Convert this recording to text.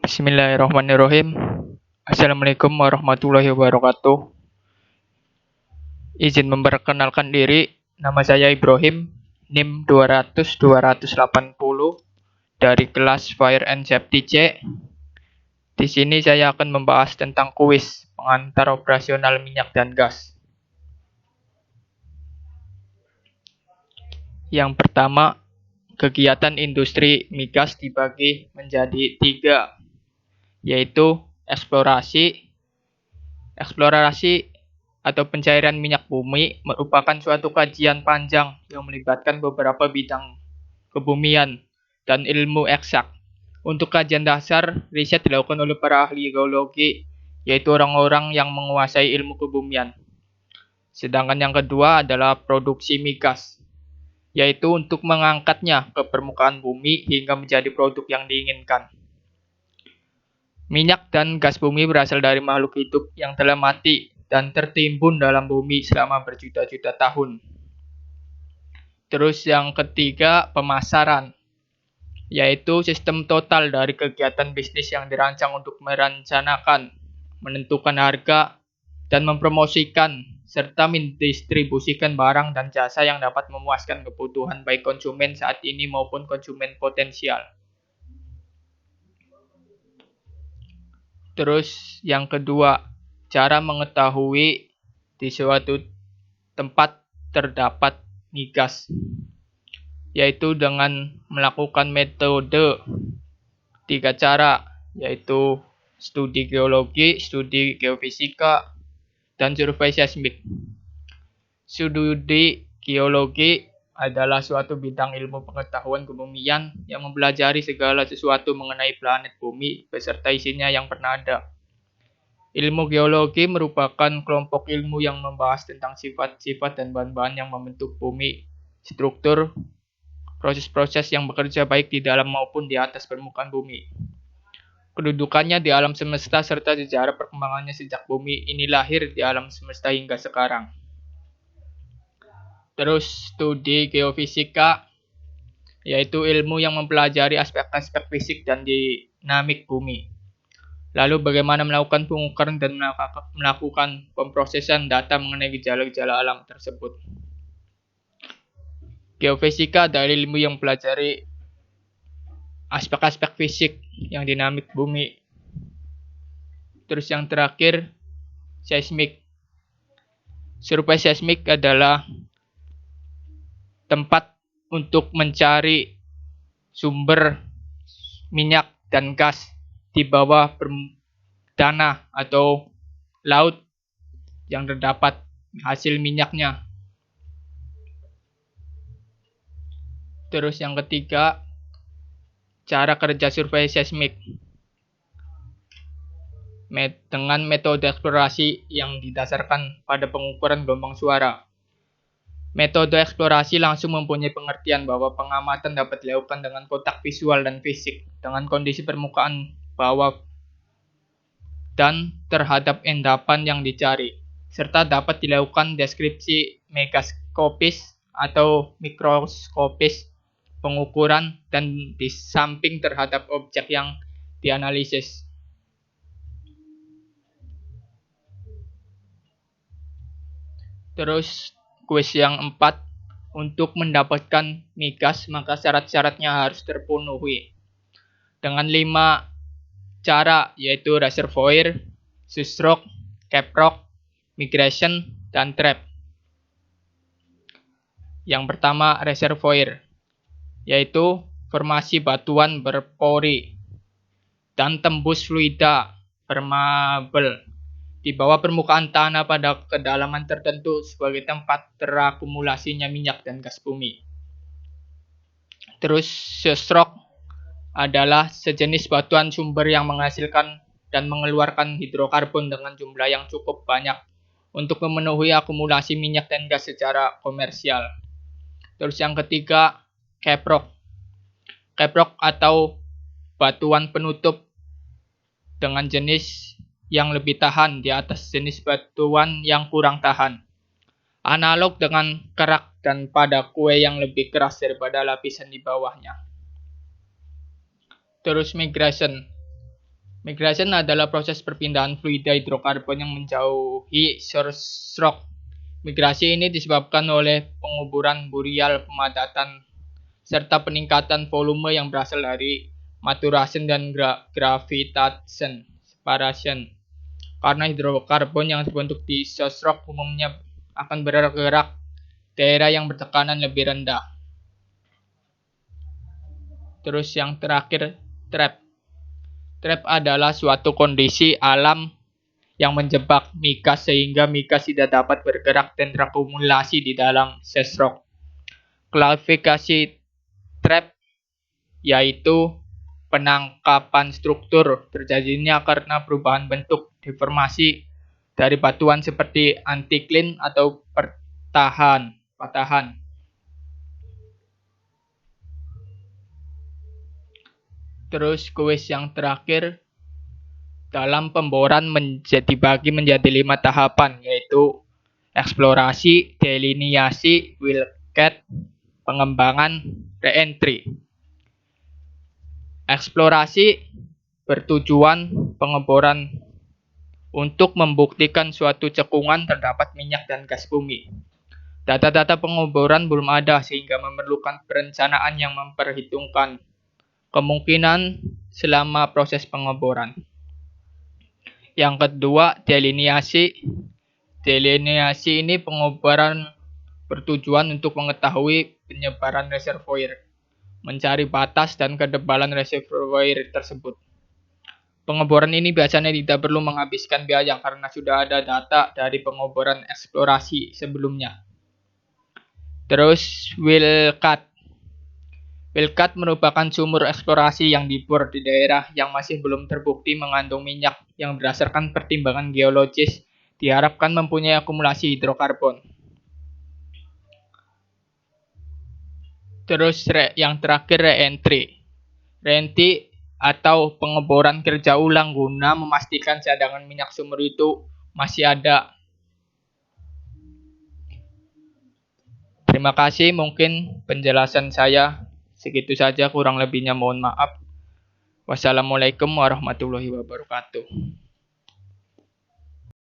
Bismillahirrahmanirrahim. Assalamualaikum warahmatullahi wabarakatuh. Izin memperkenalkan diri, nama saya Ibrahim, NIM 200-280 dari kelas Fire and Safety C. Di sini saya akan membahas tentang kuis pengantar operasional minyak dan gas. Yang pertama, kegiatan industri migas dibagi menjadi 3, yaitu eksplorasi atau pencairan minyak bumi merupakan suatu kajian panjang yang melibatkan beberapa bidang kebumian dan ilmu eksak. Untuk kajian dasar, riset dilakukan oleh para ahli geologi, yaitu orang-orang yang menguasai ilmu kebumian. Sedangkan yang kedua adalah produksi migas, yaitu untuk mengangkatnya ke permukaan bumi hingga menjadi produk yang diinginkan. Minyak dan gas bumi berasal dari makhluk hidup yang telah mati dan tertimbun dalam bumi selama berjuta-juta tahun. Terus yang ketiga, pemasaran, yaitu sistem total dari kegiatan bisnis yang dirancang untuk merencanakan, menentukan harga, dan mempromosikan serta mendistribusikan barang dan jasa yang dapat memuaskan kebutuhan baik konsumen saat ini maupun konsumen potensial. Terus yang kedua, cara mengetahui di suatu tempat terdapat migas, yaitu dengan melakukan metode 3 cara, yaitu studi geologi, studi geofisika, dan survei seismik. Studi geologi adalah suatu bidang ilmu pengetahuan kebumian yang mempelajari segala sesuatu mengenai planet bumi beserta isinya yang pernah ada. Ilmu geologi merupakan kelompok ilmu yang membahas tentang sifat-sifat dan bahan-bahan yang membentuk bumi, struktur, proses-proses yang bekerja baik di dalam maupun di atas permukaan bumi. Kedudukannya di alam semesta serta sejarah perkembangannya sejak bumi ini lahir di alam semesta hingga sekarang. Terus studi geofisika, yaitu ilmu yang mempelajari aspek-aspek fisik dan dinamik bumi. Lalu bagaimana melakukan pengukuran dan melakukan pemrosesan data mengenai gejala-gejala alam tersebut. Geofisika adalah ilmu yang mempelajari aspek-aspek fisik yang dinamik bumi. Terus yang terakhir, seismik. Survei seismik adalah tempat untuk mencari sumber minyak dan gas di bawah tanah atau laut yang terdapat hasil minyaknya. Terus yang ketiga, cara kerja survei seismik. Dengan metode eksplorasi yang didasarkan pada pengukuran gelombang suara. Metode eksplorasi langsung mempunyai pengertian bahwa pengamatan dapat dilakukan dengan kontak visual dan fisik dengan kondisi permukaan bawah dan terhadap endapan yang dicari, serta dapat dilakukan deskripsi megaskopis atau mikroskopis pengukuran dan di samping terhadap objek yang dianalisis. Terus kuis yang 4, untuk mendapatkan migas maka syarat-syaratnya harus terpenuhi dengan 5 cara, yaitu reservoir, sussrock, caprock, migration, dan trap. Yang pertama, reservoir, yaitu formasi batuan berpori dan tembus fluida permeable di bawah permukaan tanah pada kedalaman tertentu sebagai tempat terakumulasinya minyak dan gas bumi. Terus sussrock adalah sejenis batuan sumber yang menghasilkan dan mengeluarkan hidrokarbon dengan jumlah yang cukup banyak untuk memenuhi akumulasi minyak dan gas secara komersial. Terus yang ketiga, caprock. Caprock atau batuan penutup dengan jenis yang lebih tahan di atas jenis batuan yang kurang tahan. Analog dengan kerak dan pada kue yang lebih keras daripada lapisan di bawahnya. Terus migration. Migration adalah proses perpindahan fluida hidrokarbon yang menjauhi source rock. Migrasi ini disebabkan oleh penguburan burial, pemadatan, serta peningkatan volume yang berasal dari maturation dan gravitation separation. Karena hidrokarbon yang terbentuk di source rock umumnya akan bergerak daerah yang bertekanan lebih rendah. Terus yang terakhir, trap. Trap adalah suatu kondisi alam yang menjebak migas sehingga migas tidak dapat bergerak dan terakumulasi di dalam source rock. Klasifikasi trap yaitu penangkapan struktur terjadinya karena perubahan bentuk deformasi dari batuan seperti anticline atau patahan. Terus kuis yang terakhir, dalam pemboran dibagi menjadi 5 tahapan, yaitu eksplorasi, delineasi, wildcat, pengembangan, reentry. Eksplorasi bertujuan pengeboran untuk membuktikan suatu cekungan terdapat minyak dan gas bumi. Data-data pengeboran belum ada sehingga memerlukan perencanaan yang memperhitungkan kemungkinan selama proses pengeboran. Yang kedua, delineasi. Delineasi ini pengeboran bertujuan untuk mengetahui penyebaran reservoir, mencari batas dan ketebalan reservoir tersebut. Pengeboran ini biasanya tidak perlu menghabiskan biaya karena sudah ada data dari pengeboran eksplorasi sebelumnya. Terus, wildcat. Wildcat merupakan sumur eksplorasi yang dibor di daerah yang masih belum terbukti mengandung minyak yang berdasarkan pertimbangan geologis diharapkan mempunyai akumulasi hidrokarbon. Terus yang terakhir reentry. Reentry atau pengeboran kerja ulang guna memastikan cadangan minyak sumur itu masih ada. Terima kasih, mungkin penjelasan saya segitu saja, kurang lebihnya mohon maaf. Wassalamualaikum warahmatullahi wabarakatuh.